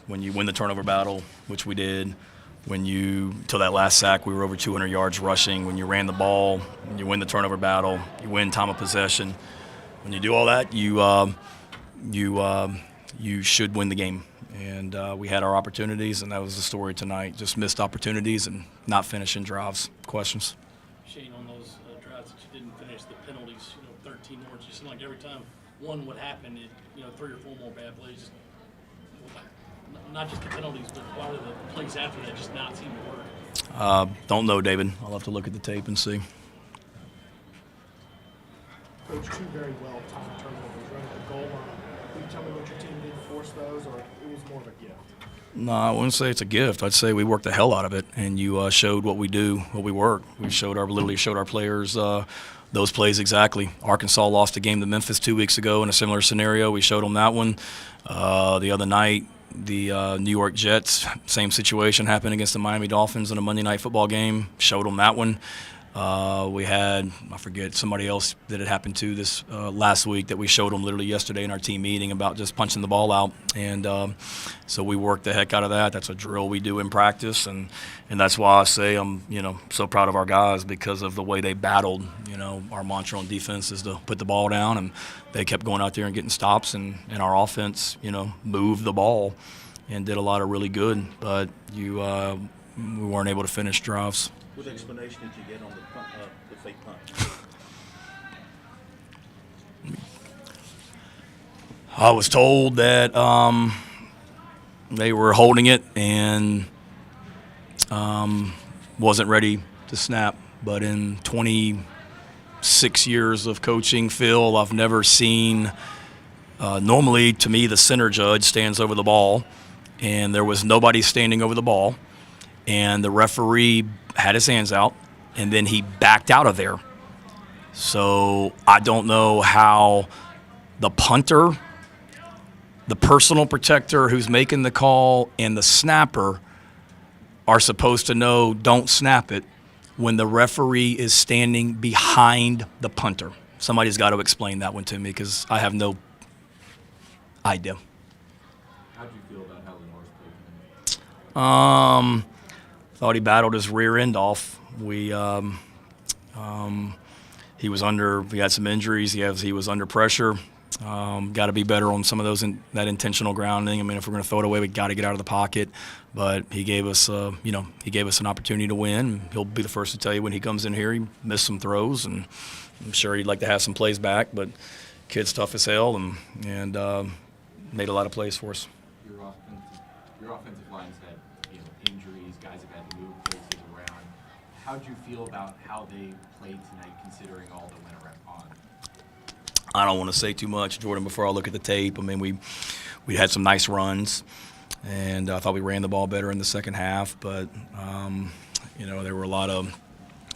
when you win the turnover battle, which we did, till that last sack, we were over 200 yards rushing. When you ran the ball, when you win the turnover battle, you win time of possession. When you do all that, you should win the game. And we had our opportunities, and that was the story tonight. Just missed opportunities and not finishing drives. Questions? Shane, on those drives that you didn't finish, the penalties, 13 more, it just seemed like every time one would happen, 3 or 4 more bad plays. Not just the penalties, but a lot of the plays after that just not seem to work. Don't know, David. I'll have to look at the tape and see. Coach, 2 very well-timed turnovers right at the goal line. Can you tell me what your team did to force those, or it was more of a gift? No, I wouldn't say it's a gift. I'd say we worked the hell out of it, and you showed what we do, what we work. We literally showed our players those plays exactly. Arkansas lost a game to Memphis 2 weeks ago in a similar scenario. We showed them that one. The other night, the New York Jets, same situation happened against the Miami Dolphins in a Monday Night Football game. Showed them that one. We had, I forget, somebody else that it happened to this last week that we showed them literally yesterday in our team meeting about just punching the ball out. And so we worked the heck out of that. That's a drill we do in practice. And that's why I say I'm, so proud of our guys because of the way they battled. Our mantra on defense is to put the ball down, and they kept going out there and getting stops. And our offense, moved the ball and did a lot of really good. But we weren't able to finish drives. What explanation did you get on the fake punt? I was told that they were holding it and wasn't ready to snap. But in 26 years of coaching, Phil, I've never seen normally, to me, the center judge stands over the ball, and there was nobody standing over the ball. And the referee had his hands out, and then he backed out of there. So I don't know how the punter, the personal protector who's making the call, and the snapper are supposed to know don't snap it when the referee is standing behind the punter. Somebody's got to explain that one to me because I have no idea. How did you feel about how Lamar's played? Thought he battled his rear end off. He was he had some injuries. He was under pressure. Got to be better on some of those that intentional grounding. I mean, if we're going to throw it away, we got to get out of the pocket. But he gave us, he gave us an opportunity to win. He'll be the first to tell you when he comes in here, he missed some throws, and I'm sure he'd like to have some plays back. But kid's tough as hell, and made a lot of plays for us. Your offensive line's had injuries, guys have had to move places around. How did you feel about how they played tonight, considering all that went on? I don't want to say too much, Jordan, before I look at the tape. I mean, we had some nice runs, and I thought we ran the ball better in the second half. But, there were a lot of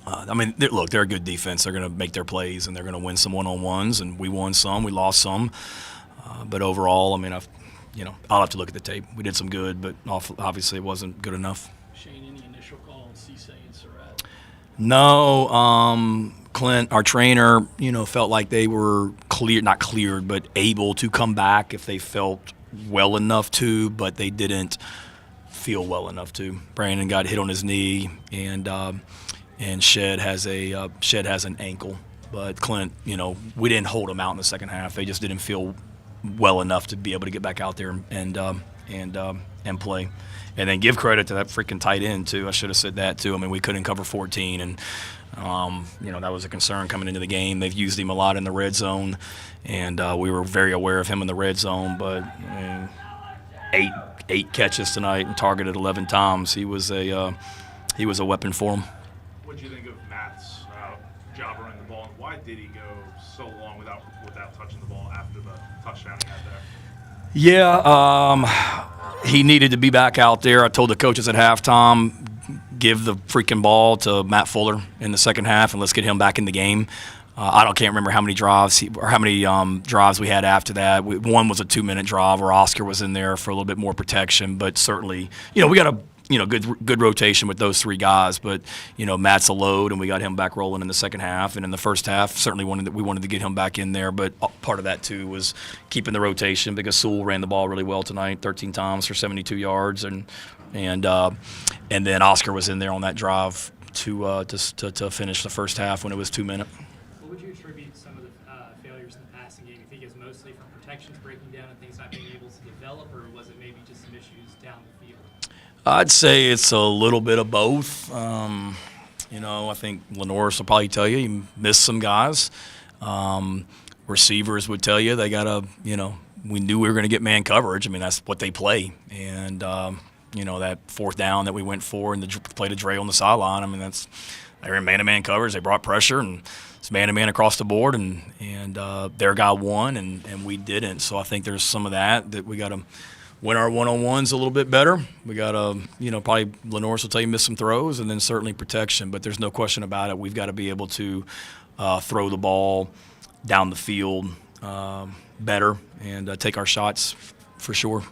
look, they're a good defense. They're going to make their plays, and they're going to win some one-on-ones, and we won some. We lost some. But overall, I'll have to look at the tape. We did some good, but obviously it wasn't good enough. Shane, any initial call on Cisse and Surratt? No, Clint, our trainer, felt like they were not cleared, but able to come back if they felt well enough to, but they didn't feel well enough to. Brandon got hit on his knee, and Shed has an ankle. But Clint, we didn't hold him out in the second half. They just didn't feel well enough to be able to get back out there and play. And then give credit to that freaking tight end too. I should have said that too. I mean, we couldn't cover 14, and that was a concern coming into the game. They've used him a lot in the red zone, and we were very aware of him in the red zone. But eight catches tonight and targeted 11 times. He was a weapon for him. What do you think of Matt's job running the ball, and why did he go so long without touching the ball after the touchdown he had there? Yeah, he needed to be back out there. I told the coaches at halftime, give the freaking ball to Matt Fuller in the second half, and let's get him back in the game. Can't remember how many drives we had after that. One was a 2-minute drive where Oscar was in there for a little bit more protection, but certainly, we got good rotation with those three guys. But Matt's a load, and we got him back rolling in the second half. And in the first half, certainly we wanted to get him back in there. But part of that too was keeping the rotation because Sewell ran the ball really well tonight, 13 times for 72 yards, and then Oscar was in there on that drive to finish the first half when it was 2 minutes. What would you attribute some of the failures in the passing game? You think it's mostly from protections breaking down and things not being able to develop, or was it maybe just some issues down the field? I'd say it's a little bit of both. I think Lenoris will probably tell you he missed some guys. Receivers would tell you they got to, we knew we were going to get man coverage. I mean, that's what they play. And, that fourth down that we went for and the play to Dre on the sideline, I mean, they were in man-to-man coverage. They brought pressure, and it's man-to-man across the board, and their guy won, and we didn't. So I think there's some of that we got to win our one-on-ones a little bit better. We got to, probably Lenoris will tell you miss some throws, and then certainly protection. But there's no question about it. We've got to be able to throw the ball down the field better and take our shots for sure.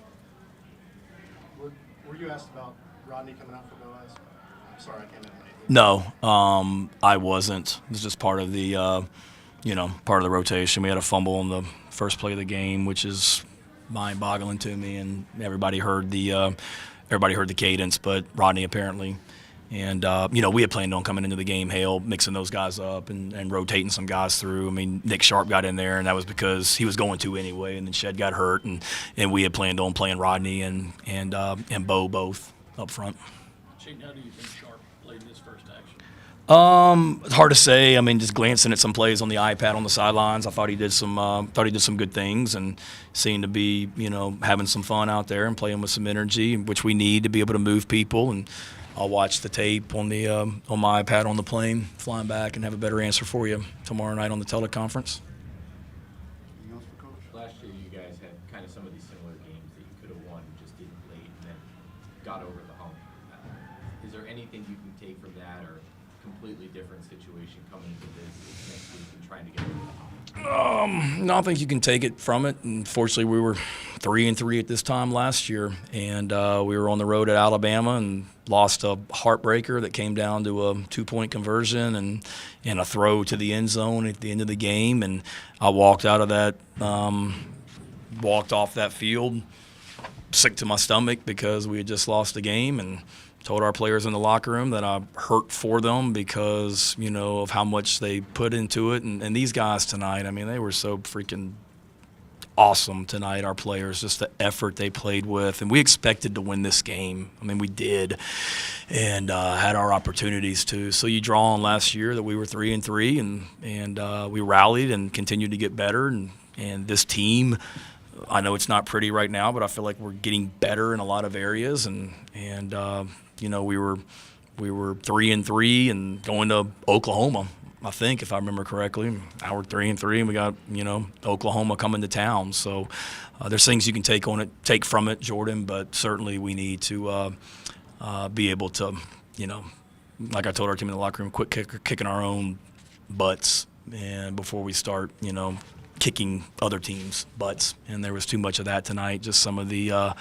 Were you asked about Rodney coming out for Boaz? I'm sorry, I came in late. No, I wasn't. It was just part of the, part of the rotation. We had a fumble on the first play of the game, which is mind-boggling to me, and everybody heard the cadence, but Rodney apparently. And, we had planned on coming into the game, mixing those guys up and rotating some guys through. I mean, Nick Sharp got in there, and that was because he was going to anyway, and then Shed got hurt, and we had planned on playing Rodney and Bo both up front. Shane, how do you think Sharp played in his first action? It's hard to say. I mean, just glancing at some plays on the iPad on the sidelines, I thought he did some good things and seemed to be, having some fun out there and playing with some energy, which we need to be able to move people. And I'll watch the tape on my iPad on the plane, flying back, and have a better answer for you tomorrow night on the teleconference. Anything else for Coach? Last year, you guys had kind of some of these similar games that you could have won, just didn't late, and then got over the hump. Is there anything you can take from that, or completely different situation coming into this next week and trying to get over the hump? No, I think you can take it from it. Unfortunately, we were 3-3 at this time last year, and we were on the road at Alabama and lost a heartbreaker that came down to a 2-point conversion and a throw to the end zone at the end of the game. And I walked off that field sick to my stomach because we had just lost the game, and told our players in the locker room that I hurt for them because, of how much they put into it. And these guys tonight, I mean, they were so freaking awesome tonight, our players, just the effort they played with. And we expected to win this game. I mean, we did, and had our opportunities to. So you draw on last year that we were 3-3, and we rallied and continued to get better. And this team, I know it's not pretty right now, but I feel like we're getting better in a lot of areas. And we were 3-3 and going to Oklahoma, I think, if I remember correctly. Now we're 3-3, and we got Oklahoma coming to town. So there's things you can take from it, Jordan. But certainly we need to be able to, like I told our team in the locker room, quit kicking our own butts, and before we start, kicking other teams' butts. And there was too much of that tonight. Just some of the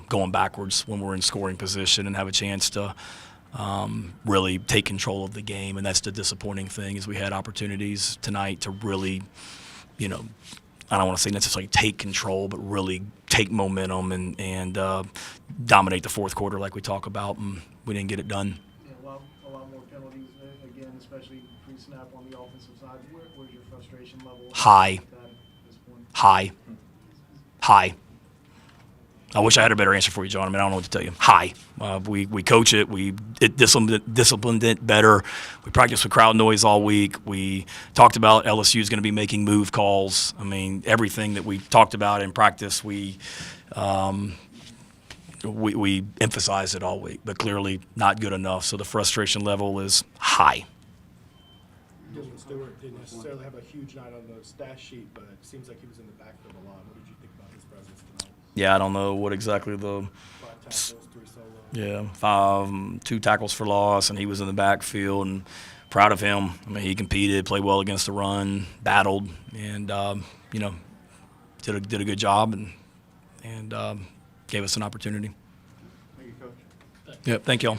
going backwards when we're in scoring position and have a chance to really take control of the game. And that's the disappointing thing, is we had opportunities tonight to really, I don't want to say necessarily take control, but really take momentum and dominate the fourth quarter like we talk about, and we didn't get it done. Yeah, a lot more penalties, again, especially pre-snap on the offensive side. Where's your frustration level? High. At this point? High. I wish I had a better answer for you, John. I mean, I don't know what to tell you. High. We coach it. We disciplined it better. We practiced with crowd noise all week. We talked about LSU is going to be making move calls. I mean, everything that we talked about in practice, we emphasized it all week, but clearly not good enough. So the frustration level is high. Dylan Stewart didn't necessarily have a huge night on the stat sheet, but it seems like he was in the backfield a lot. What did you think about his presence tonight? Yeah, I don't know what exactly 5 tackles, 3 solo. 2 tackles for loss, and he was in the backfield, and proud of him. I mean, he competed, played well against the run, battled, and did a good job, and gave us an opportunity. Make Yep, thank y'all.